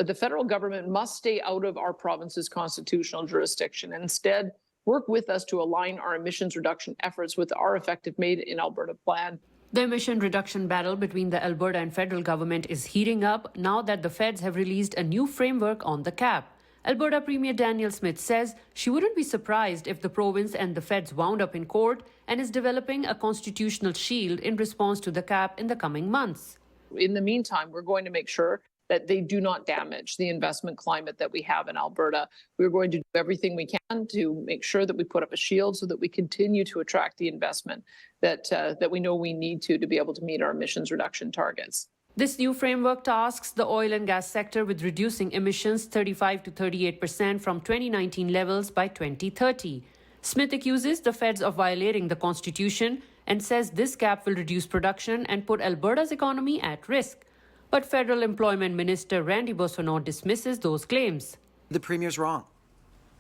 The federal government must stay out of our province's constitutional jurisdiction and instead work with us to align our emissions reduction efforts with our effective Made in Alberta plan. The emission reduction battle between the Alberta and federal government is heating up now that the feds have released a new framework on the cap. Alberta Premier Danielle Smith says she wouldn't be surprised if the province and the feds wound up in court and is developing a constitutional shield in response to the cap in the coming months. In the meantime, we're going to make sure that they do not damage the investment climate that we have in Alberta. We're going to do everything we can to make sure that we put up a shield so that we continue to attract the investment that we know we need to be able to meet our emissions reduction targets. This new framework tasks the oil and gas sector with reducing emissions 35 to 38% from 2019 levels by 2030. Smith accuses the feds of violating the Constitution and says this cap will reduce production and put Alberta's economy at risk. But Federal Employment Minister Randy Boissonnault dismisses those claims. The Premier's wrong.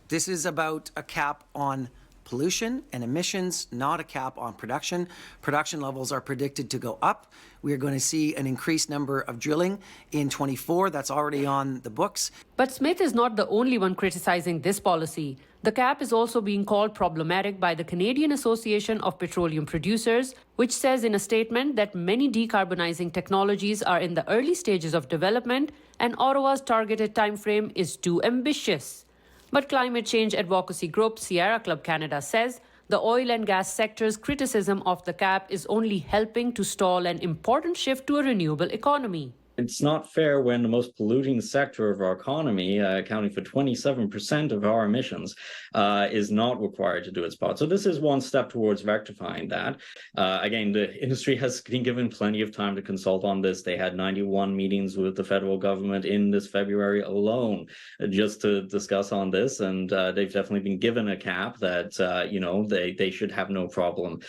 This is about a cap on pollution and emissions, not a cap on production. Production levels are predicted to go up. We are going to see an increased number of drilling in 24. That's already on the books. But Smith is not the only one criticizing this policy. The cap is also being called problematic by the Canadian Association of Petroleum Producers, which says in a statement that many decarbonizing technologies are in the early stages of development and Ottawa's targeted timeframe is too ambitious. But climate change advocacy group Sierra Club Canada says the oil and gas sector's criticism of the cap is only helping to stall an important shift to a renewable economy. It's not fair when the most polluting sector of our economy, accounting for 27% of our emissions, is not required to do its part. So this is one step towards rectifying that. Again, the industry has been given plenty of time to consult on this. They had 91 meetings with the federal government in this February alone just to discuss on this. And they've definitely been given a cap that, they should have no problem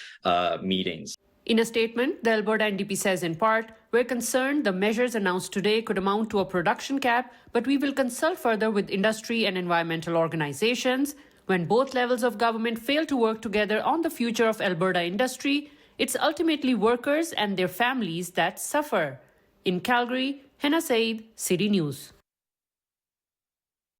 meetings. In a statement, the Alberta NDP says in part, "We're concerned the measures announced today could amount to a production cap, but we will consult further with industry and environmental organizations. When both levels of government fail to work together on the future of Alberta industry, it's ultimately workers and their families that suffer." In Calgary, Henna Saeed, City News.